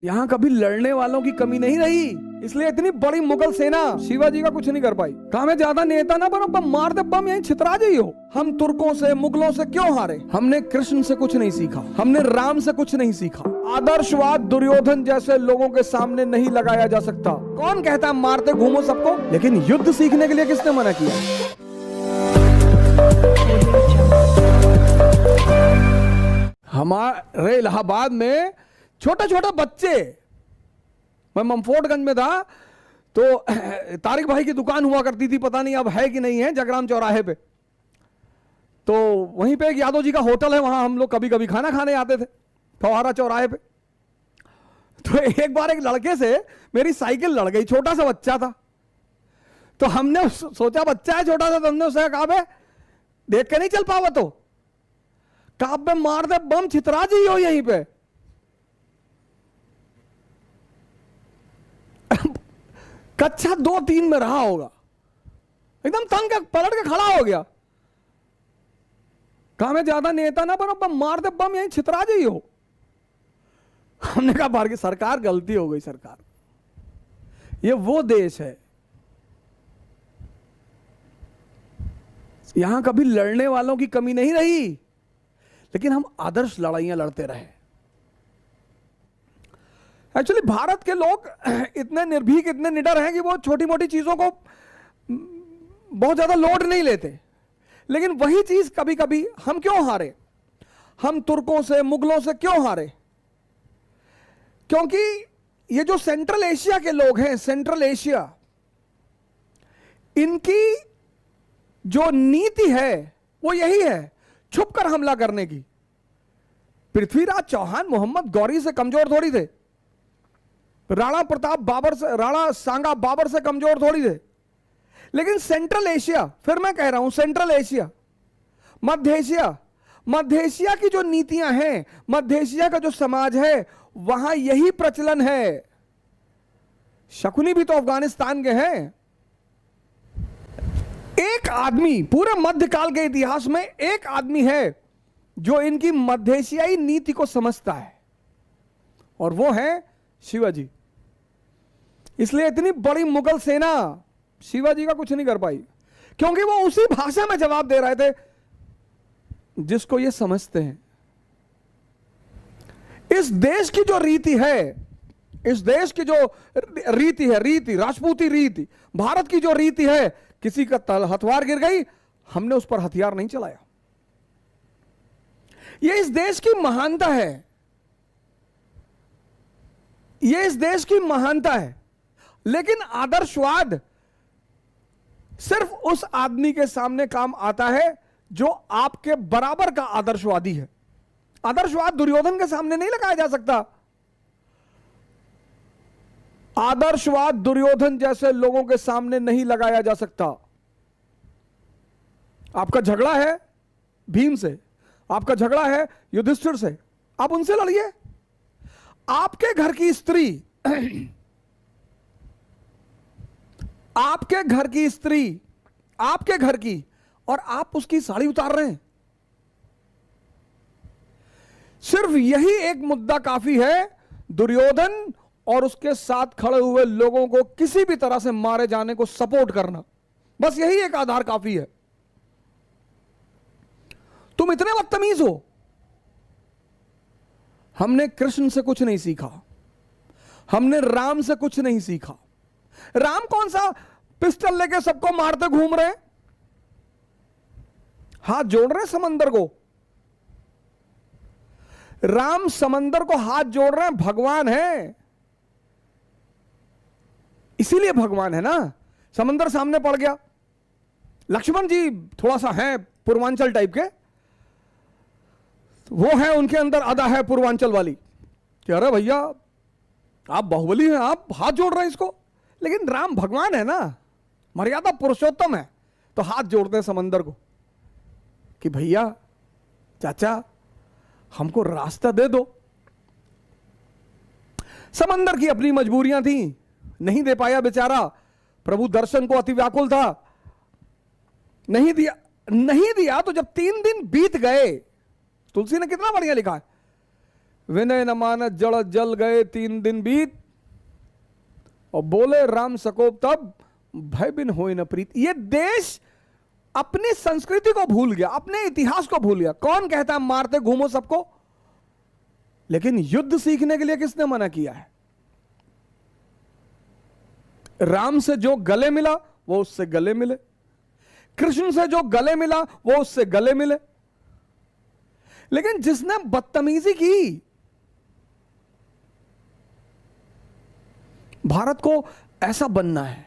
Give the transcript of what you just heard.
यहाँ कभी लड़ने वालों की कमी नहीं रही, इसलिए इतनी बड़ी मुगल सेना शिवाजी का कुछ नहीं कर पाई। कहा मैं ज्यादा नेता ना बनो, बम मार दे, बम यहीं छितरा जाइयो। हम तुर्कों से मुगलों से क्यों हारे? हमने कृष्ण से कुछ नहीं सीखा, हमने राम से कुछ नहीं सीखा। आदर्शवाद दुर्योधन जैसे लोगों के सामने नहीं लगाया जा सकता। कौन कहता है मारते घूमो सबको? लेकिन युद्ध सीखने के लिए किसने मना किया? हमारे इलाहाबाद में छोटे छोटे बच्चे, मैं ममफोर्टगंज में था तो तारिक भाई की दुकान हुआ करती थी, पता नहीं अब है कि नहीं है, जगराम चौराहे पे। तो वहीं पे एक यादव जी का होटल है, वहां हम लोग कभी कभी खाना खाने आते थे, फवारा चौराहे पे। तो एक बार एक लड़के से मेरी साइकिल लड़ गई, छोटा सा बच्चा था। तो हमने सोचा बच्चा है छोटा सा, तो हमने उसे कहा बे देख के नहीं चल पावा, तो कहा बे मार दे बम छितरा जी हो यहीं पे। कक्षा 2-3 में रहा होगा, एकदम तंग के पलट के खड़ा हो गया। कहा मैं ज्यादा नेता ना बनो, बम मार दे बम यहीं छितरा जी हो। हमने कहा भारत की सरकार गलती हो गई, सरकार ये वो देश है यहां कभी लड़ने वालों की कमी नहीं रही, लेकिन हम आदर्श लड़ाइयां लड़ते रहे। एक्चुअली भारत के लोग इतने निर्भीक, इतने निडर हैं कि वो छोटी मोटी चीजों को बहुत ज्यादा लोड नहीं लेते। लेकिन वही चीज कभी कभी हम क्यों हारे? हम तुर्कों से मुगलों से क्यों हारे? क्योंकि ये जो सेंट्रल एशिया के लोग हैं, सेंट्रल एशिया, इनकी जो नीति है वो यही है, छुपकर हमला करने की। पृथ्वीराज चौहान मोहम्मद गौरी से कमजोर थोड़ी थे, राणा प्रताप बाबर से, राणा सांगा बाबर से कमजोर थोड़ी थे। लेकिन सेंट्रल एशिया, फिर मैं कह रहा हूं सेंट्रल एशिया, मध्य एशिया, मध्य एशिया की जो नीतियां हैं, मध्य एशिया का जो समाज है, वहां यही प्रचलन है। शकुनी भी तो अफगानिस्तान के हैं। एक आदमी पूरे मध्यकाल के इतिहास में एक आदमी है जो इनकी मध्य एशियाई नीति को समझता है, और वो है शिवाजी। इसलिए इतनी बड़ी मुगल सेना शिवाजी का कुछ नहीं कर पाई, क्योंकि वो उसी भाषा में जवाब दे रहे थे जिसको ये समझते हैं। इस देश की जो रीति है, इस देश की जो रीति है, रीति राजपूती रीति, भारत की जो रीति है, किसी का हथियार गिर गई, हमने उस पर हथियार नहीं चलाया। यह इस देश की महानता है, यह इस देश की महानता है। लेकिन आदर्शवाद सिर्फ उस आदमी के सामने काम आता है जो आपके बराबर का आदर्शवादी है। आदर्शवाद दुर्योधन के सामने नहीं लगाया जा सकता। आदर्शवाद दुर्योधन जैसे लोगों के सामने नहीं लगाया जा सकता। आपका झगड़ा है भीम से, आपका झगड़ा है युधिष्ठिर से, आप उनसे लड़िए। आपके घर की स्त्री आपके घर की स्त्री, आपके घर की, और आप उसकी साड़ी उतार रहे हैं। सिर्फ यही एक मुद्दा काफी है दुर्योधन और उसके साथ खड़े हुए लोगों को किसी भी तरह से मारे जाने को सपोर्ट करना। बस यही एक आधार काफी है। तुम इतने बदतमीज हो। हमने कृष्ण से कुछ नहीं सीखा, हमने राम से कुछ नहीं सीखा। राम कौन सा पिस्टल लेके सबको मारते घूम रहे हैं, हाथ जोड़ रहे हैं समंदर को। राम समंदर को हाथ जोड़ रहे हैं, भगवान है, इसीलिए भगवान है ना। समंदर सामने पड़ गया। लक्ष्मण जी थोड़ा सा है पूर्वांचल टाइप के, वो है, उनके अंदर अदा है पूर्वांचल वाली कि अरे भैया आप बाहुबली हैं, आप हाथ जोड़ रहे हैं इसको। लेकिन राम भगवान है ना, मर्यादा पुरुषोत्तम है, तो हाथ जोड़ते हैं समंदर को कि भैया चाचा हमको रास्ता दे दो। समंदर की अपनी मजबूरियां थी, नहीं दे पाया बेचारा। प्रभु दर्शन को अति व्याकुल था, नहीं दिया, नहीं दिया। तो जब 3 दिन बीत गए, तुलसी ने कितना बढ़िया लिखा है, विनय न मानस जड़ जल गए 3 दिन बीत, और बोले राम सकोप तब भय बिन होए न प्रीत। ये देश अपनी संस्कृति को भूल गया, अपने इतिहास को भूल गया। कौन कहता है मारते घूमो सबको, लेकिन युद्ध सीखने के लिए किसने मना किया है? राम से जो गले मिला वो उससे गले मिले, कृष्ण से जो गले मिला वो उससे गले मिले। लेकिन जिसने बदतमीजी की, भारत को ऐसा बनना है,